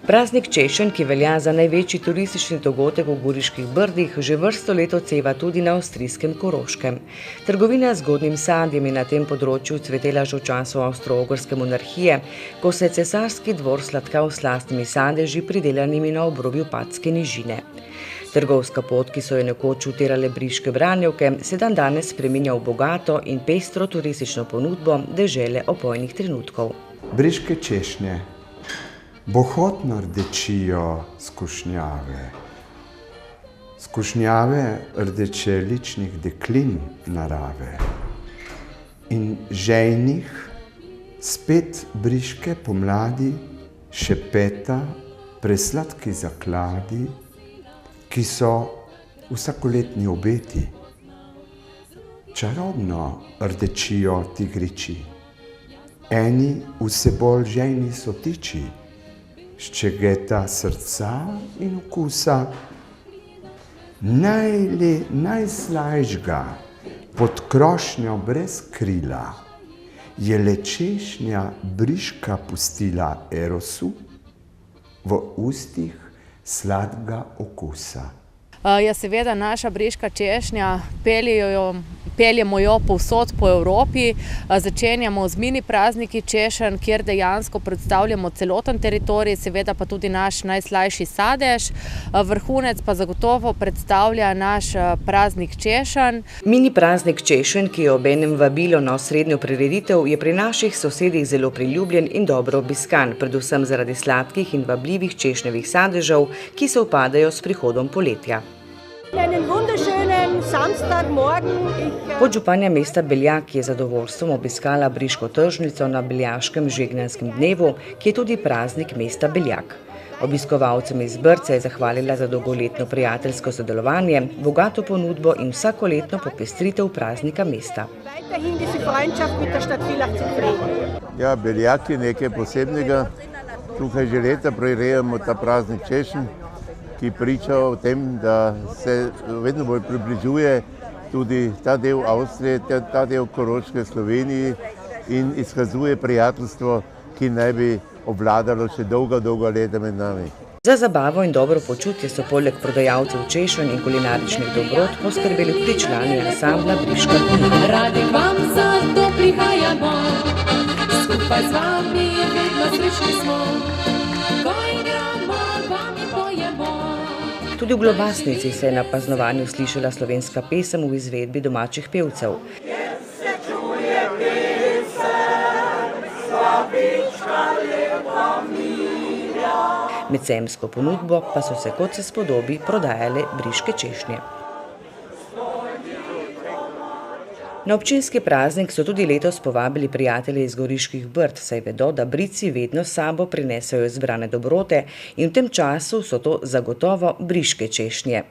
Praznik češenj, ki velja za največji turistični dogodek v Goriških Brdih, že vrsto let odseva tudi na avstrijskem Koroškem. Trgovina z zgodnjim sadjem je na tem področju cvetela že v času Avstro-Ogrske monarhije, ko se je cesarski dvor sladkal s slastnimi sadeži, pridelanimi na obrobju Patske nižine. Trgovska pot, ki so jo nekoč utirale briške branjevke, se danes spreminja v bogato in pestro turistično ponudbo dežele opojnih trenutkov. Briške češnje bohotno rdečijo skušnjave rdečeličnih deklin narave in žejnih spet briške pomladi šepeta presladki zakladi, ki so vsakoletni obeti. Čarobno rdečijo tigriči, eni vse bolj žejni so tiči, ščegeta srca in okusa, najslajšga pod krošnjo brez krila je le češnja briška pustila erosu v ustih sladkega okusa. Ja, seveda naša briška češnja, peljemo jo povsod po Evropi, začenjamo z mini prazniki češenj, kjer dejansko predstavljamo celoten teritorij, seveda pa tudi naš najslajši sadež. Vrhunec pa zagotovo predstavlja naš praznik češenj. Mini praznik češenj, ki je obenem vabilo na osrednjo prireditev, je pri naših sosedih zelo priljubljen in dobro obiskan, predvsem zaradi sladkih in vabljivih češnjevih sadežev, ki se upadajo s prihodom poletja. Podžupanja mesta Beljak je zadovoljstvom obiskala briško tržnico na beljaškem žegnjanskem dnevu, ki je tudi praznik mesta Beljak. Obiskovalcem iz Brd se je zahvalila za dolgoletno prijateljsko sodelovanje, bogato ponudbo in vsakoletno popestritev praznika mesta. Ja, Beljak je nekaj posebnega. Tukaj že leta prirejamo ta praznik češenj, ki priča o tem, da se vedno bolj približuje tudi ta del Avstrije, ta del Koroške Sloveniji in izkazuje prijateljstvo, ki naj bi obvladalo še dolga leta med nami. Za zabavo in dobro počutje so poleg prodajalcev češenj in kulinaričnih dobrot poskrbeli tudi člani ansambla Briška ponudba. Radi k vam zato prihajamo, skupaj z vami vedno srečni smo, ko igramo, vami pojemo. Tudi v Globasnici se je na praznovanju slišala slovenska pesem v izvedbi domačih pevcev. Med sejemsko ponudbo pa so se, kot se spodobi, prodajale briške češnje. Na občinski praznik so tudi letos povabili prijatelje iz Goriških Brd, saj vedo, da Bridci vedno s sabo prinesejo izbrane dobrote in v tem času so to zagotovo briške češnje.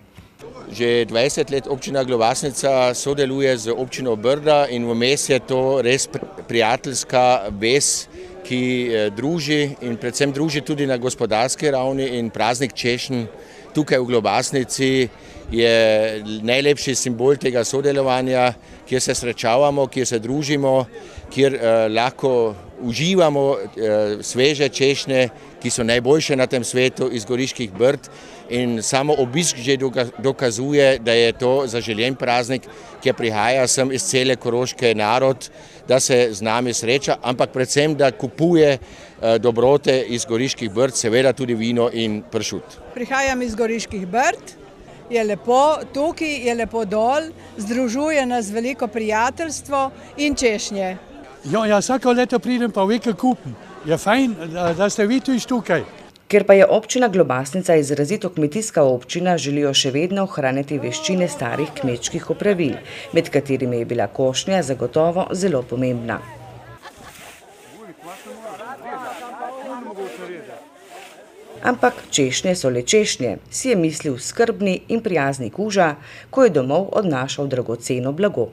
Že 20 let občina Globasnica sodeluje z občino Brda in vmes je to res prijateljska vez, ki druži in predvsem druži tudi na gospodarski ravni, in praznik češenj tukaj v Globasnici je najlepši simbol tega sodelovanja, kjer se srečavamo, kjer se družimo, kjer lahko uživamo sveže češnje, ki so najboljše na tem svetu iz Goriških Brd, in samo obisk že dokazuje, da je to zaželen praznik, kjer prihaja sem iz cele Koroške narod, da se z nami sreča, ampak predvsem, da kupuje dobrote iz Goriških Brd, seveda tudi vino in pršut. Prihajam iz Goriških Brd, je lepo, tukaj je lepo dol, združuje nas veliko prijateljstvo in češnje. Ja, vsako leto pridem pa nekaj kupim. Je fajn, da ste vi tudi tukaj. Ker pa je občina Globasnica izrazito kmetijska občina, želijo še vedno ohraniti veščine starih kmečkih opravil, med katerimi je bila košnja zagotovo zelo pomembna. Ampak češnje so le češnje, si je mislil skrbni in prijazni kuža, ko je domov odnašal dragoceno blago.